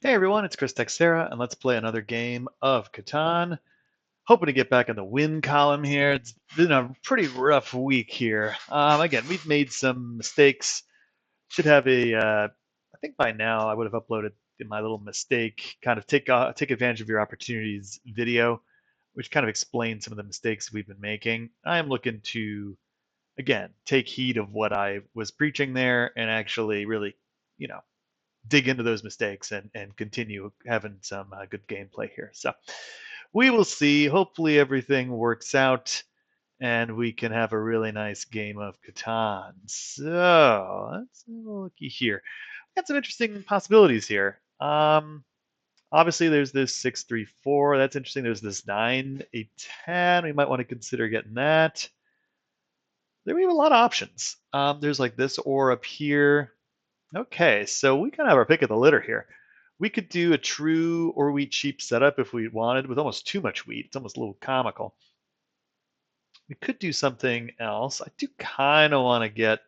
Hey everyone, it's Chris Texera, and let's play another game of Catan. Hoping to get back in the win column here. It's been a pretty rough week here. Again, we've made some mistakes. Should have I think by now I would have uploaded my little mistake, kind of take advantage of your opportunities video, which kind of explains some of the mistakes we've been making. I am looking to, again, take heed of what I was preaching there and actually really, you know, dig into those mistakes and continue having some good gameplay here. So we will see. Hopefully everything works out and we can have a really nice game of Catan. So let's have a looky here. We got some interesting possibilities here. Obviously there's this 6-3-4. That's interesting. There's this 9-8-10. We might want to consider getting that. We have a lot of options. There's like this or up here. Okay, so we kind of have our pick of the litter here. We could do a true or wheat sheep setup if we wanted with almost too much wheat. It's almost a little comical. We could do something else. I do kind of want to get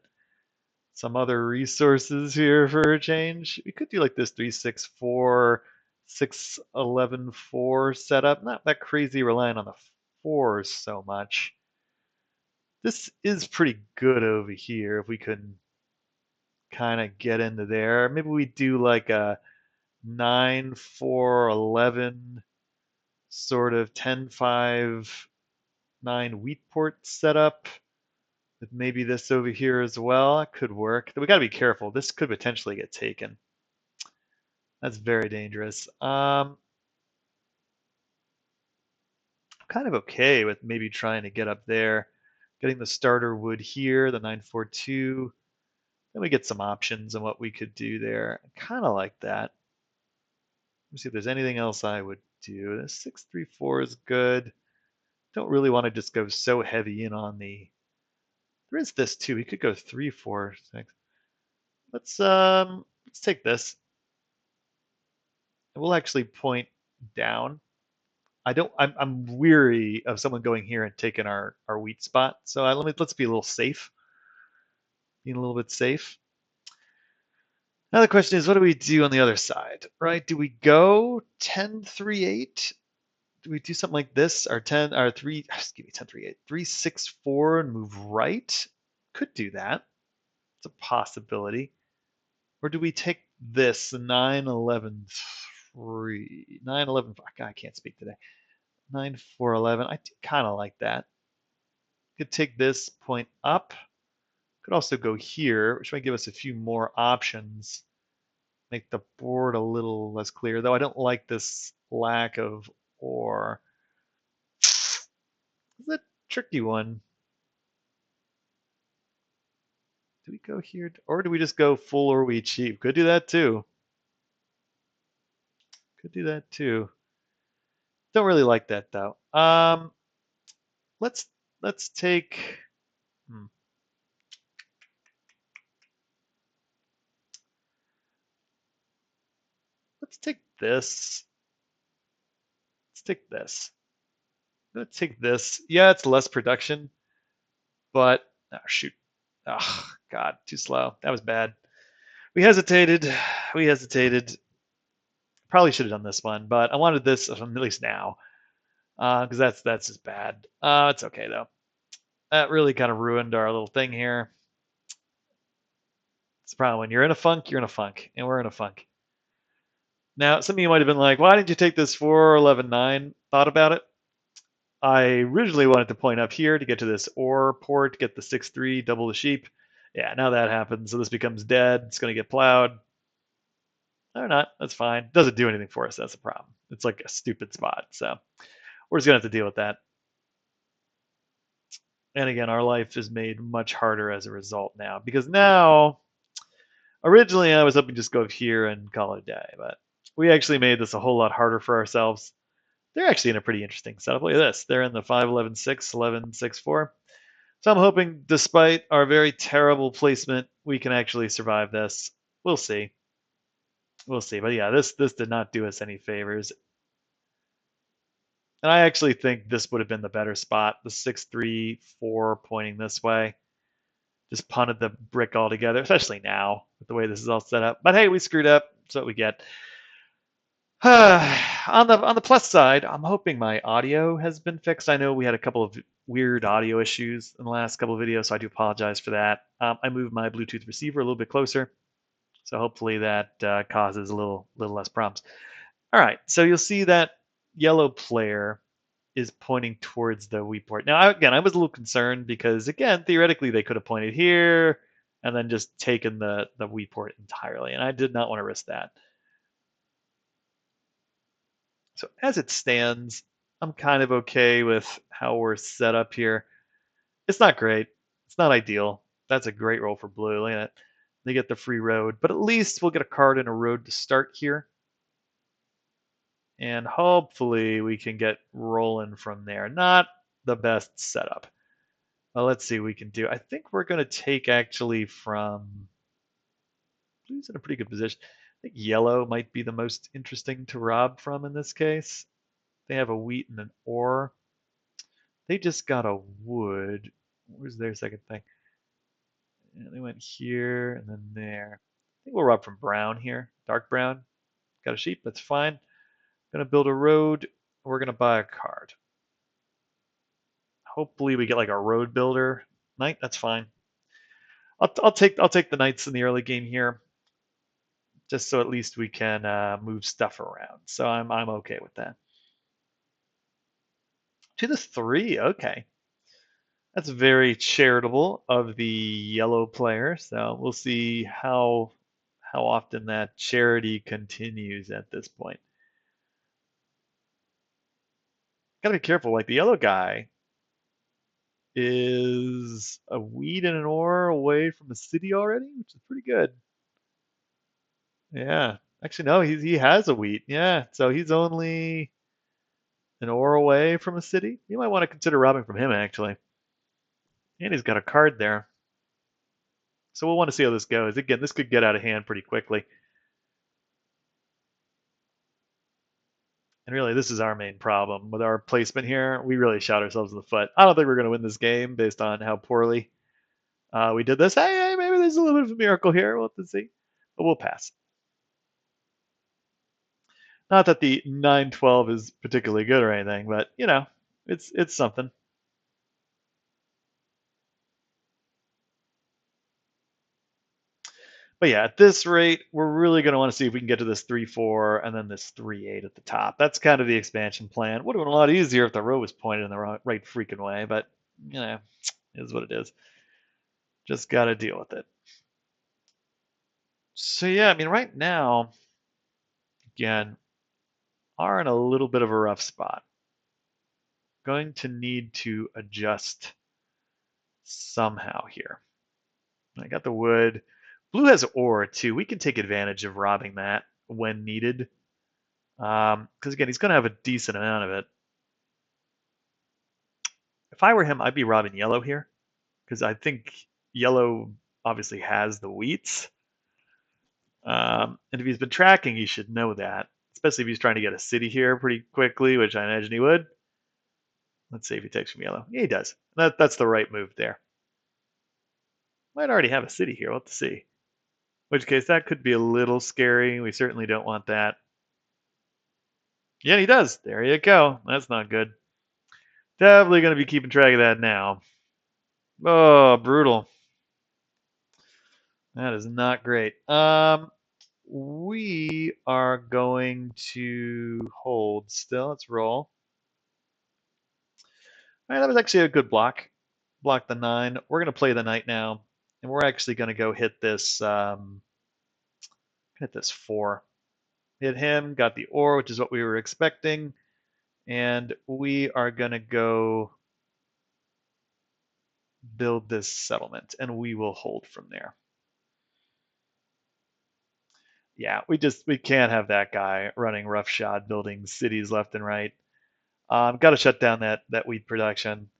some other resources here for a change. We could do like this 3-6-4, 6-11-4 setup. Not that crazy relying on the fours so much. This is pretty good over here if we could kind of get into there. Maybe we do like a 9-4-11 sort of 10-5-9 wheat port setup with maybe this over here as well. It could work. We got to be careful. This could potentially get taken. That's very dangerous. Kind of okay with maybe trying to get up there, getting the starter wood here, the 9-4-2. Then we get some options on what we could do there. I kind of like that. Let me see if there's anything else I would do. This 6-3-4 is good. Don't really want to just go so heavy in on the. There is this too. We could go 3-4-6. Let's take this. We'll actually point down. I'm weary of someone going here and taking our wheat spot. So let's be a little safe. Being a little bit safe. Now the question is, what do we do on the other side, right? Do we go 10-3-8? Do we do something like this? Our 10, our 3, excuse me, 10-3-8, 3-6-4 and move right? Could do that. It's a possibility. Or do we take this 9-11-3, 9-11? God, I can't speak today. 9-4-11. I kind of like that. Could take this point up. Could also go here, which might give us a few more options. Make the board a little less clear, though I don't like this lack of or. It's a tricky one. Do we go here, or do we just go full or we cheap? Could do that too. Could do that too. Don't really like that though. Let's let's take. Hmm, let's take this. Let's take this. Let's take this. Yeah, it's less production, but oh, shoot. Oh, God, too slow. That was bad. We hesitated. We hesitated. Probably should have done this one, but I wanted this at least now because that's just bad. It's okay though. That really kind of ruined our little thing here. It's the problem when you're in a funk, you're in a funk, and we're in a funk. Now, some of you might have been like, why didn't you take this 4-11-9? Thought about it. I originally wanted to point up here to get to this OR port, get the 6-3, double the sheep. Yeah, now that happens, so this becomes dead. It's going to get plowed. Or not, that's fine. Doesn't do anything for us, that's the problem. It's like a stupid spot, so we're just going to have to deal with that. And again, our life is made much harder as a result now, because now, originally I was hoping to just go here and call it a day, but we actually made this a whole lot harder for ourselves. They're actually in a pretty interesting setup. Look at this. They're in the 5-11-6, 11-6-4. So I'm hoping, despite our very terrible placement, we can actually survive this. We'll see. We'll see. But yeah, this did not do us any favors. And I actually think this would have been the better spot. The 6-3-4 pointing this way. Just punted the brick altogether, especially now with the way this is all set up. But hey, we screwed up. That's what we get. On the plus side, I'm hoping my audio has been fixed. I know we had a couple of weird audio issues in the last couple of videos, so I do apologize for that. I moved my Bluetooth receiver a little bit closer, so hopefully that causes a little less problems. All right, so you'll see that yellow player is pointing towards the Wii port. Now, again, I was a little concerned because, again, theoretically they could have pointed here and then just taken the Wii port entirely, and I did not want to risk that. So as it stands, I'm kind of okay with how we're set up here. It's not great. It's not ideal. That's a great roll for blue. Look at it. They get the free road, but at least we'll get a card and a road to start here. And hopefully we can get rolling from there. Not the best setup. Well, let's see what we can do. I think we're going to take actually from blue's in a pretty good position. I think yellow might be the most interesting to rob from in this case. They have a wheat and an ore. They just got a wood. Where's their second thing? Yeah, they went here and then there. I think we'll rob from brown here. Dark brown. Got a sheep. That's fine. Gonna build a road. We're gonna buy a card. Hopefully we get like a road builder knight. That's fine. I'll take the knights in the early game here, just so at least we can move stuff around. So I'm okay with that. To the 3. Okay. That's very charitable of the yellow player. So we'll see how often that charity continues at this point. Gotta be careful. Like the yellow guy is a weed and an ore away from the city already, which is pretty good. Yeah. Actually, no, he has a wheat. Yeah. So he's only an ore away from a city. You might want to consider robbing from him actually. And he's got a card there. So we'll want to see how this goes. Again, this could get out of hand pretty quickly. And really, this is our main problem with our placement here. We really shot ourselves in the foot. I don't think we're going to win this game based on how poorly we did this. Hey, maybe there's a little bit of a miracle here. We'll have to see. But we'll pass. Not that the 9-12 is particularly good or anything, but it's something. But yeah, at this rate, we're really going to want to see if we can get to this 3-4 and then this 3-8 at the top. That's kind of the expansion plan. Would have been a lot easier if the row was pointed in the right freaking way, but is what it is. Just got to deal with it. So yeah, I mean, right now, again, are in a little bit of a rough spot. Going to need to adjust somehow here. I got the wood. Blue has ore too. We can take advantage of robbing that when needed. Because again, he's going to have a decent amount of it. If I were him, I'd be robbing yellow here. Because I think yellow obviously has the wheats. And if he's been tracking, he should know that. Especially if he's trying to get a city here pretty quickly, which I imagine he would. Let's see if he takes from yellow. Yeah, he does. That's the right move there. Might already have a city here. We'll have to see. In which case, that could be a little scary. We certainly don't want that. Yeah, he does. There you go. That's not good. Definitely going to be keeping track of that now. Oh, brutal. That is not great. We are going to hold still. Let's roll. All right, that was actually a good block. Block the 9. We're going to play the knight now, and we're actually going to go hit this 4. Hit him, got the ore, which is what we were expecting, and we are going to go build this settlement, and we will hold from there. Yeah, we can't have that guy running roughshod building cities left and right. Got to shut down that wheat production.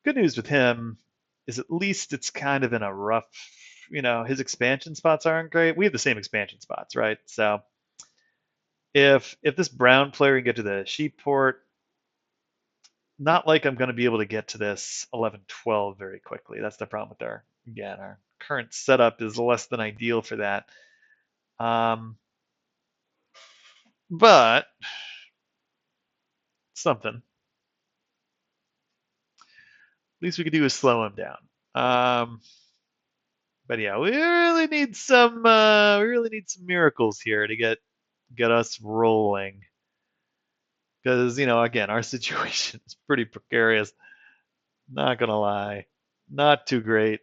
Good news with him is at least it's kind of in a rough, his expansion spots aren't great. We have the same expansion spots, right? So if this brown player can get to the sheep port, not like I'm going to be able to get to this 11-12 very quickly. That's the problem with our current setup is less than ideal for that. but something. At least we could do is slow him down. But yeah, we really need some miracles here to get us rolling. Because again, our situation is pretty precarious. Not gonna lie, not too great.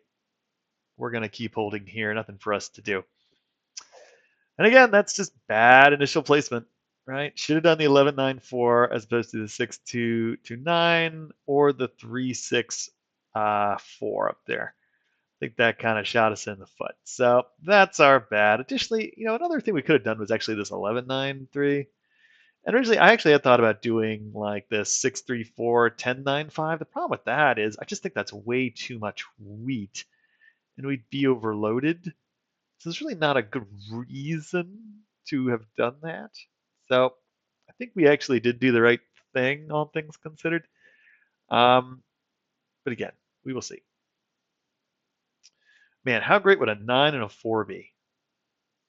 We're gonna keep holding here. Nothing for us to do. And again, that's just bad initial placement, right? Should have done the 11-9-4 as opposed to the 6-2-2-9 or the 3-6-4 up there. I think that kind of shot us in the foot. So that's our bad. Additionally, another thing we could have done was actually this 11-9-3. And originally, I actually had thought about doing like this 6-3-4, 10-9-5. The problem with that is I just think that's way too much wheat and we'd be overloaded. So there's really not a good reason to have done that. So I think we actually did do the right thing, all things considered. Um, but again, we will see. Man, how great would a 9 and a 4 be?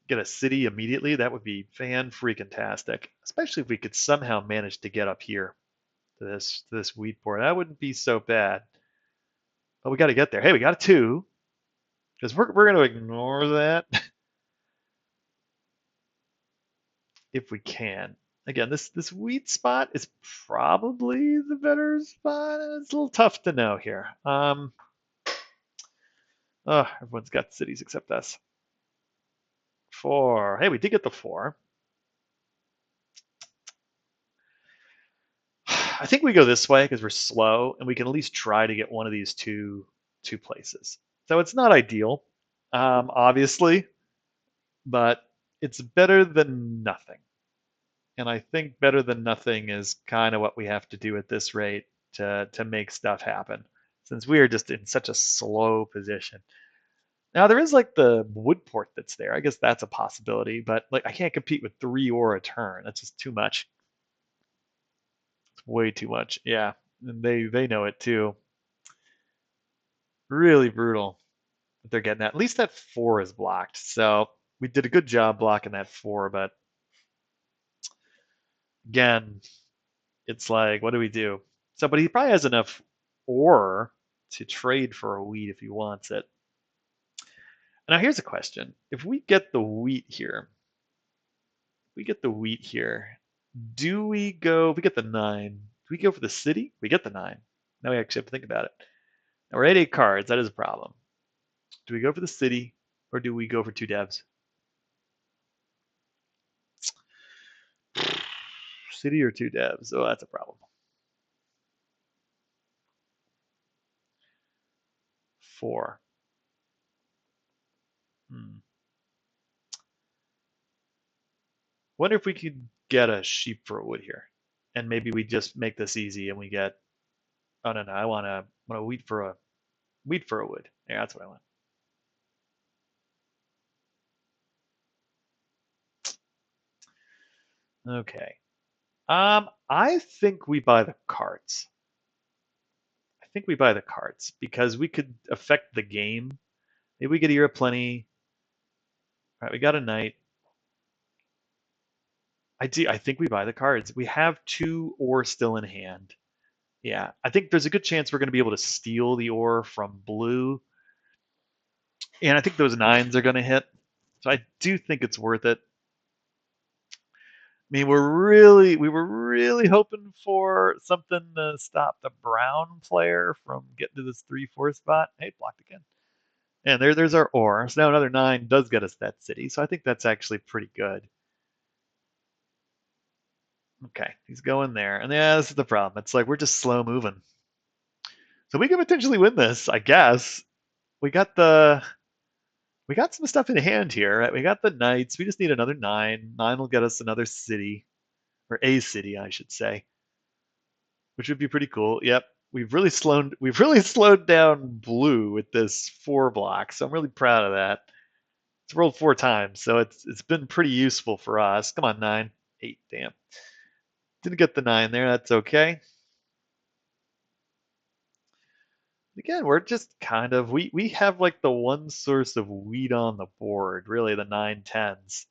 Get a city immediately? That would be fan freaking tastic. Especially if we could somehow manage to get up here to this wheat port. That wouldn't be so bad. But we got to get there. Hey, we got a 2. Because we're going to ignore that if we can. Again, this wheat spot is probably the better spot. It's a little tough to know here. Oh, everyone's got cities except us. 4. Hey, we did get the 4. I think we go this way because we're slow, and we can at least try to get one of these two places. So it's not ideal, obviously, but it's better than nothing. And I think better than nothing is kind of what we have to do at this rate to make stuff happen, since we are just in such a slow position. Now there is like the wood port that's there. I guess that's a possibility, but like I can't compete with 3 or a turn. That's just too much. It's way too much. Yeah, and they know it too. Really brutal that they're getting that. At least that 4 is blocked. So we did a good job blocking that 4, but again, it's like, what do we do? So, but he probably has enough ore to trade for a wheat if he wants it. Now, here's a question. If we get the wheat here, do we go, if we get the 9, do we go for the city? We get the 9. Now we actually have to think about it. Now we're at 8 cards. That is a problem. Do we go for the city or do we go for 2 devs? City or 2 devs? Oh, that's a problem. 4. Hmm. Wonder if we could get a sheep for a wood here, and maybe we just make this easy and we get. Oh no, no, I want a wheat for a wood. Yeah, that's what I want. Okay. I think we buy the cards. I think we buy the cards because we could affect the game. Maybe we get a year of plenty. All right, we got a knight. I do. I think we buy the cards. We have 2 ore still in hand. Yeah, I think there's a good chance we're going to be able to steal the ore from blue, and I think those 9s are going to hit. So I do think it's worth it. I mean, we were really hoping for something to stop the brown player from getting to this 3-4 spot. Hey, blocked again. And there's our ore. So now another 9 does get us that city. So I think that's actually pretty good. Okay, he's going there. And yeah, this is the problem. It's like we're just slow moving. So we can potentially win this, I guess. We got the we got some stuff in hand here, right? We got the knights. We just need another 9. 9 will get us another city, or a city, I should say, which would be pretty cool. Yep, we've really slowed down blue with this 4 block, so I'm really proud of that. It's rolled 4 times, so it's been pretty useful for us. Come on, 9, 8, damn. Didn't get the 9 there. That's okay. Again, we're just kind of we have like the one source of wheat on the board, really the 9 10s.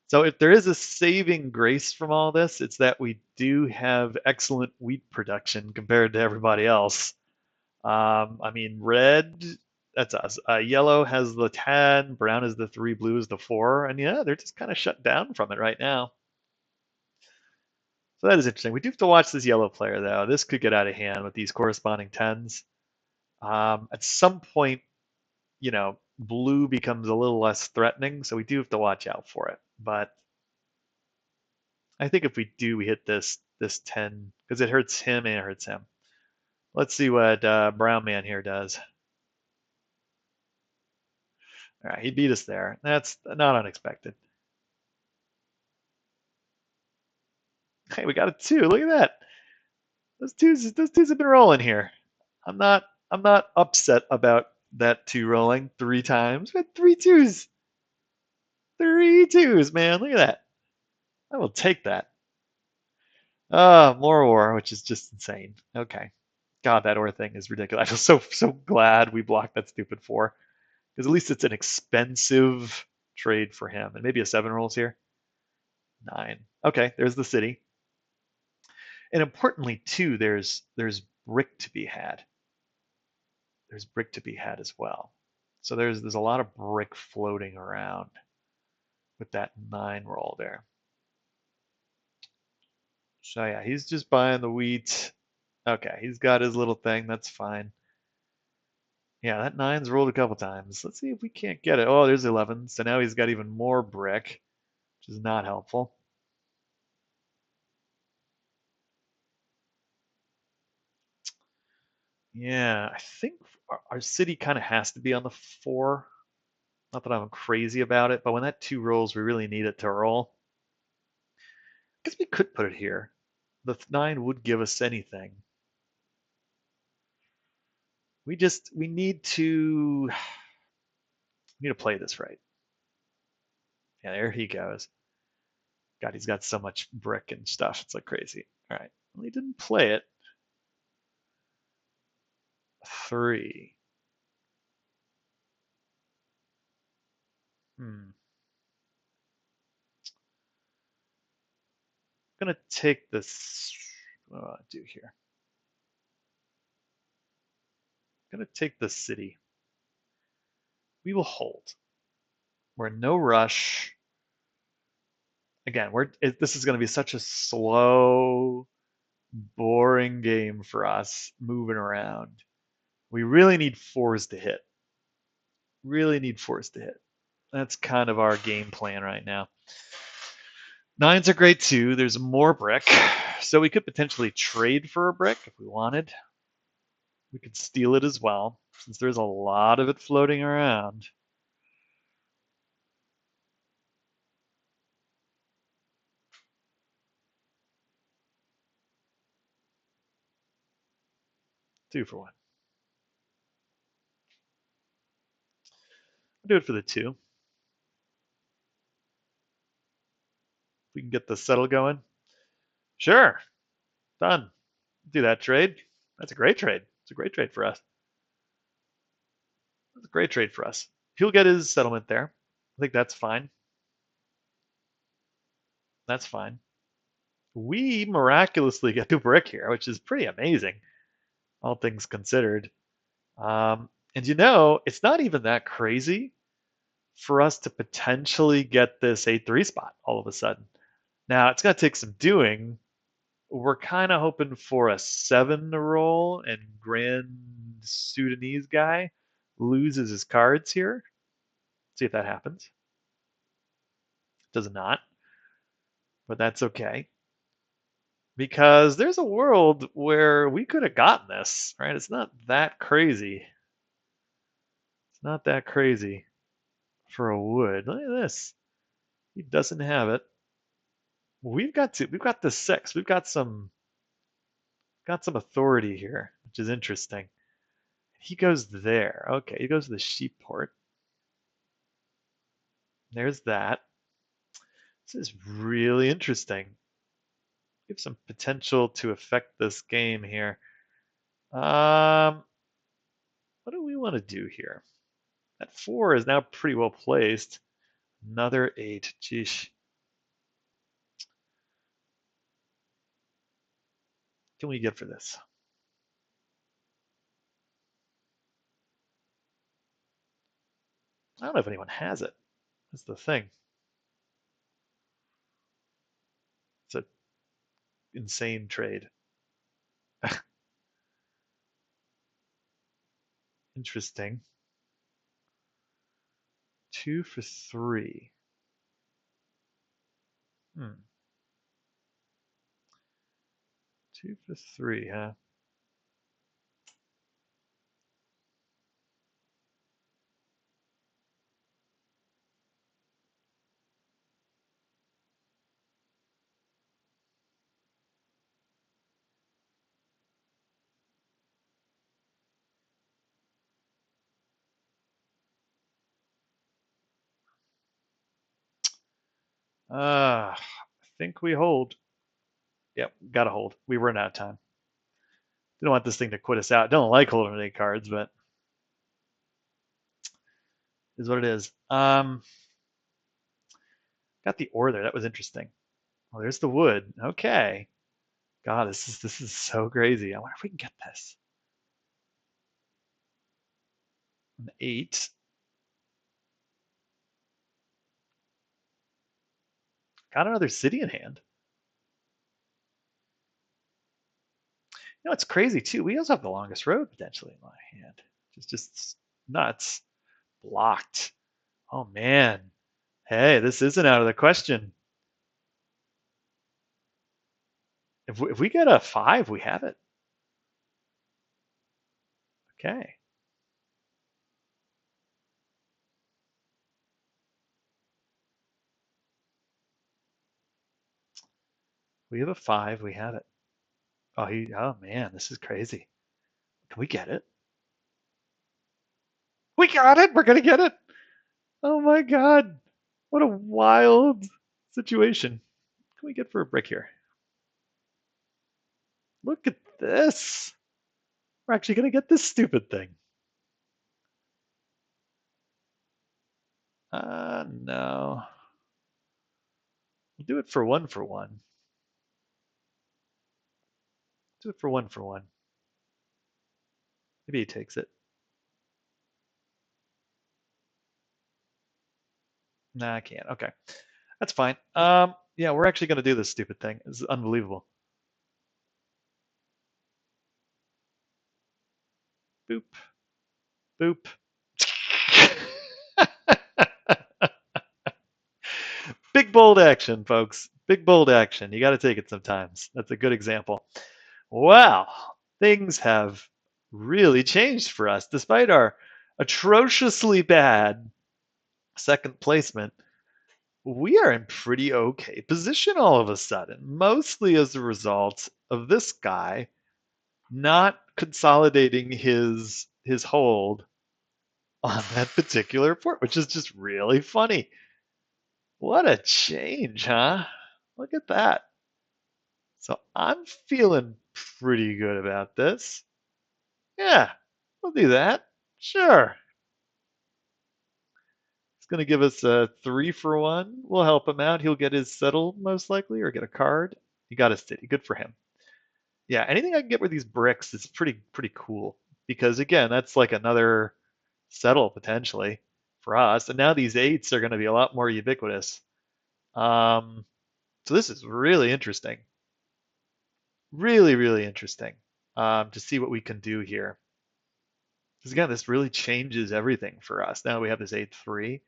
So if there is a saving grace from all this, it's that we do have excellent wheat production compared to everybody else. I mean, red, that's us. Yellow has the 10, brown is the 3, blue is the 4, and yeah, they're just kind of shut down from it right now. So that is interesting. We do have to watch this yellow player, though. This could get out of hand with these corresponding 10s. At some point, blue becomes a little less threatening, so we do have to watch out for it. But I think if we do, we hit this 10 because it hurts him and it hurts him. Let's see what Brown Man here does. All right, he beat us there. That's not unexpected. Hey, we got a 2. Look at that. Those twos have been rolling here. I'm not I'm not upset about that 2 rolling 3 times. We had 3 twos. 3 twos, man. Look at that. I will take that. More war, which is just insane. Okay. God, that ore thing is ridiculous. I feel so glad we blocked that stupid 4. Because at least it's an expensive trade for him. And maybe a 7 rolls here. 9. Okay, there's the city. And importantly, too, there's brick to be had. There's brick to be had as well. So there's a lot of brick floating around with that 9 roll there. So yeah, he's just buying the wheat. Okay, he's got his little thing. That's fine. Yeah, that 9's rolled a couple times. Let's see if we can't get it. Oh, there's 11. So now he's got even more brick, which is not helpful. Yeah, I think our city kind of has to be on the 4. Not that I'm crazy about it, but when that 2 rolls, we really need it to roll. I guess we could put it here. The 9 would give us anything. We need to play this right. Yeah, there he goes. God, he's got so much brick and stuff. It's like crazy. All right. Well, he didn't play it. 3. I'm gonna take this. What do I do here? I'm gonna take the city. We will hold. We're in no rush. Again, this is gonna be such a slow, boring game for us moving around. We really need 4s to hit. Really need 4s to hit. That's kind of our game plan right now. 9s are great too. There's more brick. So we could potentially trade for a brick if we wanted. We could steal it as well, since there's a lot of it floating around. Two for one. I'll do it for the 2. We can get the settle going. Sure. Done. Do that trade. That's a great trade. It's a great trade for us. That's a great trade for us. He'll get his settlement there. I think that's fine. That's fine. We miraculously get 2 brick here, which is pretty amazing, all things considered. And it's not even that crazy for us to potentially get this 8-3 spot all of a sudden. Now, it's going to take some doing. We're kind of hoping for a 7 to roll, and Grand Sudanese guy loses his cards here. See if that happens. Does not, but that's okay. Because there's a world where we could have gotten this, right? It's not that crazy. It's not that crazy for a wood. Look at this. He doesn't have it. We've got the 6. Got some authority here, which is interesting. He goes there. Okay, he goes to the sheep port. There's that. This is really interesting. We have some potential to affect this game here. What do we want to do here? That 4 is now pretty well placed. Another 8. Geesh. can we get for this? I don't know if anyone has it. That's the thing. It's an insane trade. Interesting. 2 for 3. Hmm. 2 for 3, huh? I think we hold. Yep, gotta hold. We run out of time. Didn't want this thing to quit us out. Don't like holding any cards, but is what it is. Got the ore there. That was interesting. Oh, there's the wood. Okay. God, this is so crazy. I wonder if we can get this. An 8. Got another city in hand. You know, it's crazy too. We also have the longest road potentially in my hand. Just nuts. Blocked. Oh man. Hey, this isn't out of the question. If we get a 5, we have it. Okay. We have a 5, we have it. Oh man, this is crazy. Can we get it? We got it. We're gonna get it. Oh my god. What a wild situation. What can we get for a brick here? Look at this. We're actually gonna get this stupid thing. No. We'll do it for 1 for 1. Do it for 1 for 1. Maybe he takes it. Nah, I can't. Okay. That's fine. Yeah, we're actually gonna do this stupid thing. This is unbelievable. Boop. Boop. Big bold action, folks. Big bold action. You got to take it sometimes. That's a good example. Wow, things have really changed for us. Despite our atrociously bad second placement, we are in pretty okay position all of a sudden, mostly as a result of this guy not consolidating his hold on that particular port, which is just really funny. What a change, huh? Look at that. So I'm feeling pretty good about this. Yeah, we'll do that. Sure. It's going to give us a 3 for 1. We'll help him out. He'll get his settle most likely or get a card. He got a city. Good for him. Yeah, anything I can get with these bricks is pretty cool because again, that's like another settle potentially for us. And now these 8s are going to be a lot more ubiquitous. Um, so this is really interesting. Really interesting to see what we can do here. Because again, this really changes everything for us. Now we have this 8-3.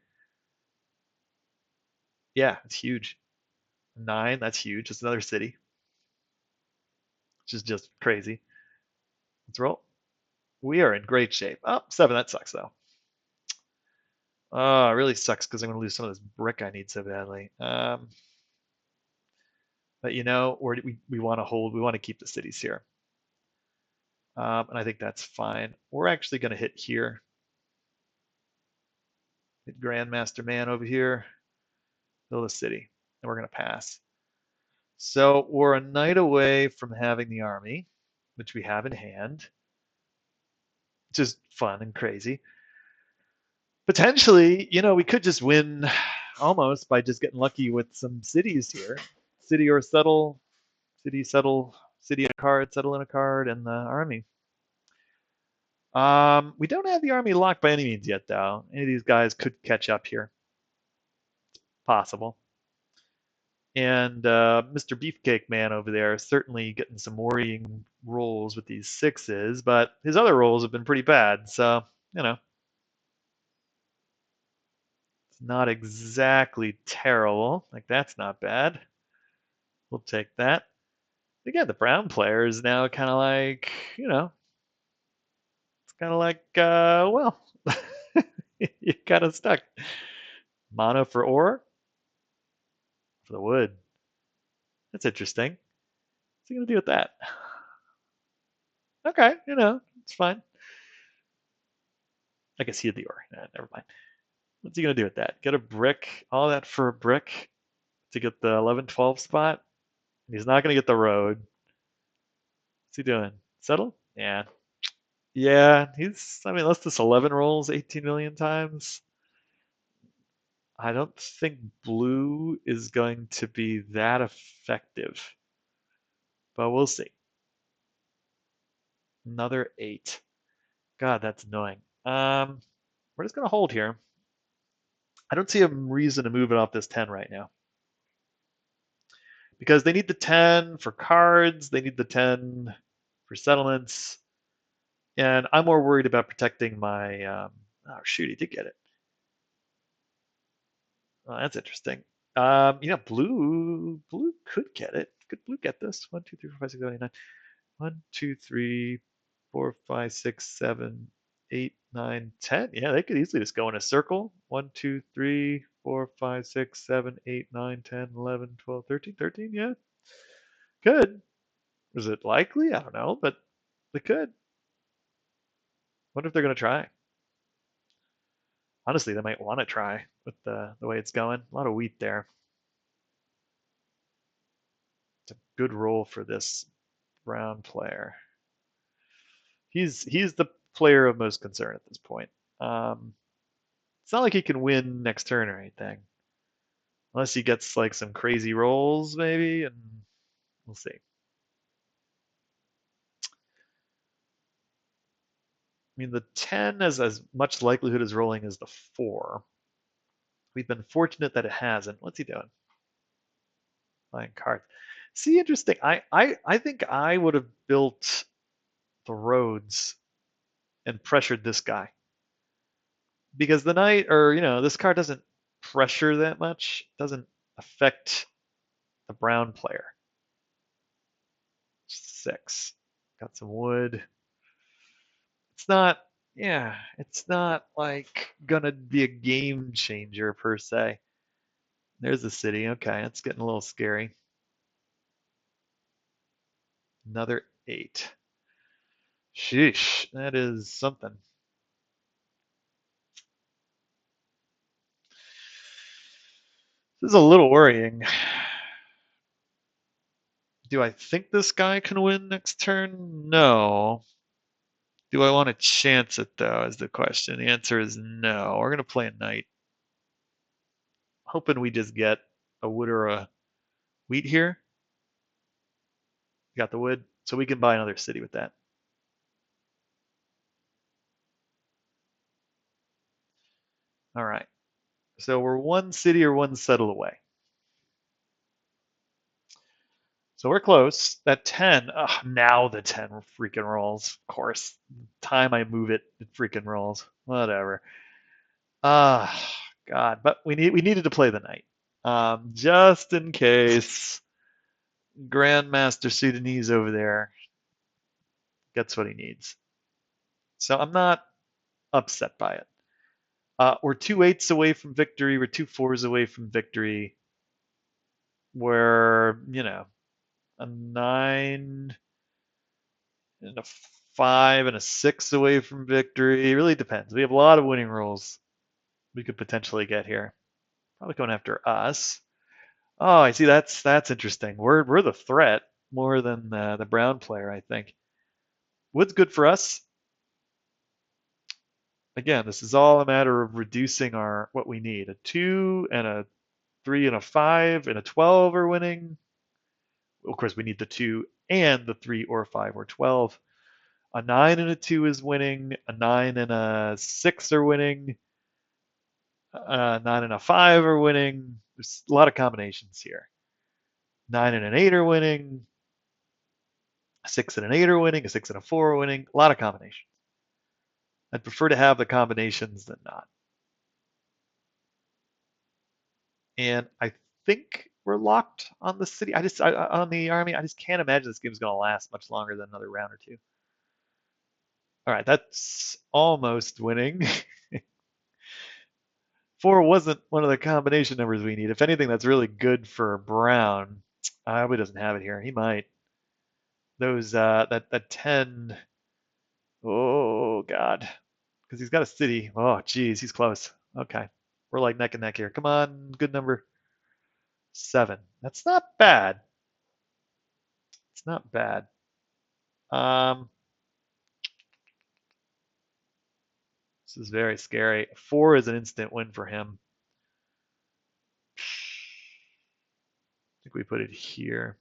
Yeah, it's huge. 9, that's huge. It's another city, which is just crazy. Let's roll. We are in great shape. Oh, 7, that sucks though. Oh, it really sucks because I'm going to lose some of this brick I need so badly. But you know, we want to hold, we want to keep the cities here. And I think that's fine. We're actually going to hit here. Hit Grandmaster Man over here. Build a city. And we're going to pass. So we're a knight away from having the army, which we have in hand, which is fun and crazy. Potentially, you know, we could just win almost by just getting lucky with some cities here. City or settle, city, settle, city in a card, settle in a card, and the army. We don't have the army locked by any means yet, though. Any of these guys could catch up here. Possible. And Mr. Beefcake Man over there is certainly getting some worrying rolls with these sixes, but his other rolls have been pretty bad. So, you know, it's not exactly terrible. Like, that's not bad. We'll take that. Again, the brown player is now kind of like, it's kind of like, well, you're kind of stuck. Mono for ore, for the wood. That's interesting. What's he going to do with that? Okay, it's fine. I guess he had the ore. Nah, never mind. What's he going to do with that? Get a brick? All that for a brick to get the 11-12 spot? He's not going to get the road. What's he doing? Settle? Yeah. Yeah, unless this 11 rolls 18 million times, I don't think blue is going to be that effective. But we'll see. Another 8. God, that's annoying. We're just going to hold here. I don't see a reason to move it off this 10 right now. Because they need the 10 for cards, they need the 10 for settlements, and I'm more worried about protecting my. Oh shoot, he did get it. Oh, that's interesting. Blue could get it. Could blue get this? 1, 2, 3, 4, 5, 6, 7, 8, 9. 1, 2, 3, 4, 5, 6, 7, 8, 9, 10. Yeah, they could easily just go in a circle. 1, 2, 3, 4, 5, 6, 7, 8, 9, 10, 11, 12, 13. 13, yeah. Could. Is it likely? I don't know, but they could. Wonder if they're going to try. Honestly, they might want to try with the way it's going. A lot of wheat there. It's a good roll for this brown player. He's the player of most concern at this point. It's not like he can win next turn or anything, unless he gets like some crazy rolls maybe, and we'll see. I mean, the 10 has as much likelihood as rolling as the 4. We've been fortunate that it hasn't. What's he doing? Playing cards. See, interesting. I think I would have built the roads and pressured this guy because the knight, or this card doesn't pressure that much, doesn't affect the brown player. 6. Got some wood. It's not, yeah, it's not like gonna be a game changer per se. There's the city. Okay, it's getting a little scary. Another 8. Sheesh, that is something. This is a little worrying. Do I think this guy can win next turn? No. Do I want to chance it though, is the question. The answer is no. We're going to play a knight. Hoping we just get a wood or a wheat here. Got the wood, so we can buy another city with that. All right. So we're one city or one settle away. So we're close. That 10, now the 10 freaking rolls. Of course. Time I move it, it freaking rolls. Whatever. God. But we needed to play the knight. Just in case Grandmaster Sudanese over there gets what he needs. So I'm not upset by it. We're 2 8s away from victory. We're 2 4s away from victory. We're, a 9 and a 5 and a 6 away from victory. It really depends. We have a lot of winning rolls we could potentially get here. Probably going after us. Oh, I see. That's interesting. We're the threat more than the brown player, I think. Wood's good for us. Again, this is all a matter of reducing what we need. A 2 and a 3 and a 5 and a 12 are winning. Of course, we need the 2 and the 3 or 5 or 12. A 9 and a 2 is winning. A 9 and a 6 are winning. 9 and a 5 are winning. There's a lot of combinations here. 9 and an 8 are winning. A 6 and an 8 are winning. A 6 and a 4 are winning. A lot of combinations. I'd prefer to have the combinations than not. And I think we're locked on the city. On the army. I just can't imagine this game's going to last much longer than another round or two. All right, that's almost winning. 4 wasn't one of the combination numbers we need. If anything, that's really good for Brown. I hope he doesn't have it here. He might. Those that 10. Oh God, because he's got a city. Oh geez, he's close. Okay, we're like neck and neck here. Come on, good number. 7. That's not bad. It's not bad. Um, this is very scary. 4 is an instant win for him. I think we put it here.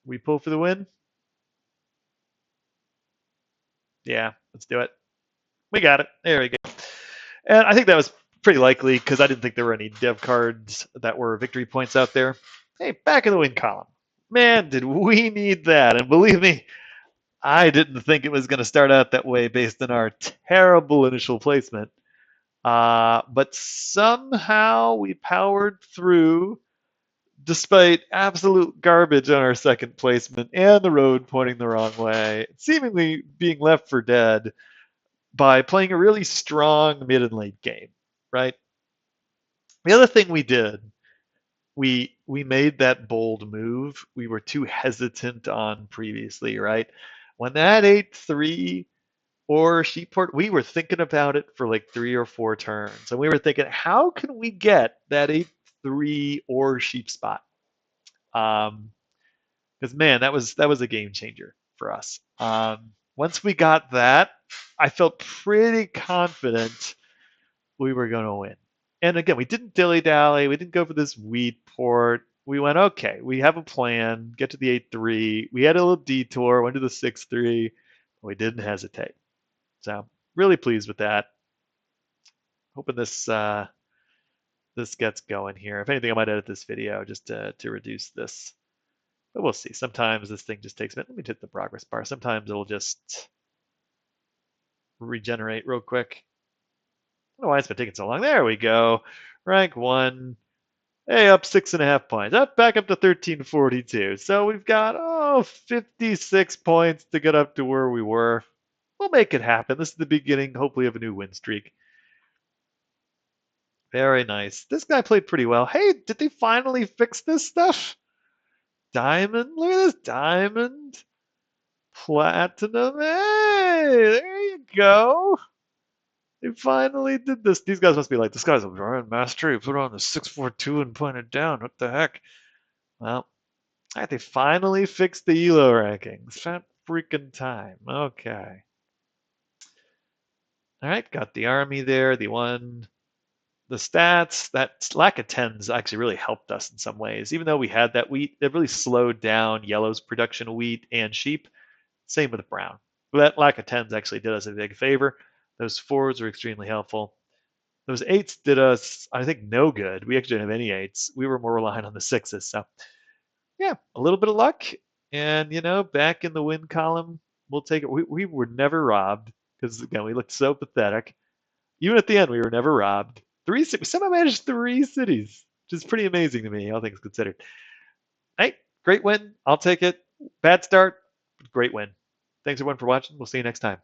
We pull for the win? Yeah, let's do it. We got it. There we go. And I think that was pretty likely because I didn't think there were any dev cards that were victory points out there. Hey, back in the win column. Man, did we need that. And believe me, I didn't think it was going to start out that way based on our terrible initial placement. But somehow we powered through despite absolute garbage on our second placement and the road pointing the wrong way, seemingly being left for dead by playing a really strong mid and late game, right? The other thing we did, we made that bold move we were too hesitant on previously, right? When that 8-3 or sheepport, we were thinking about it for like 3 or 4 turns, and we were thinking, how can we get that 8-3 or sheep spot? Because man, that was a game changer for us. Once we got that, I felt pretty confident we were going to win. And again, we didn't dilly dally. We didn't go for this wheat port. We went, okay, we have a plan. Get to the 8-3. We had a little detour. Went to the 6-3. We didn't hesitate. So really pleased with that. Hoping this gets going here. If anything, I might edit this video just to reduce this. But we'll see. Sometimes this thing just takes a minute. Let me hit the progress bar. Sometimes it'll just regenerate real quick. I don't know why it's been taking so long. There we go. Rank 1. Hey, up 6.5 points. Back up to 1342. So we've got 56 points to get up to where we were. We'll make it happen. This is the beginning, hopefully, of a new win streak. Very nice. This guy played pretty well. Hey, did they finally fix this stuff? Diamond? Look at this. Diamond. Platinum. Hey, there you go. They finally did this. These guys must be like, this guy's a grandmaster. He put on the 642 and pointed down. What the heck? Well, they finally fixed the ELO rankings. Fat freaking time. Okay. All right, got the army there. The stats. That lack of tens actually really helped us in some ways. Even though we had that wheat, it really slowed down yellow's production of wheat and sheep. Same with brown. But that lack of tens actually did us a big favor. Those 4s were extremely helpful. Those 8s did us, I think, no good. We actually didn't have any 8s. We were more reliant on the 6s. So, yeah, a little bit of luck. And, back in the win column, we'll take it. We were never robbed because, again, we looked so pathetic. Even at the end, we were never robbed. We somehow managed 3 cities, which is pretty amazing to me, all things considered. Hey, great win. I'll take it. Bad start, but great win. Thanks, everyone, for watching. We'll see you next time.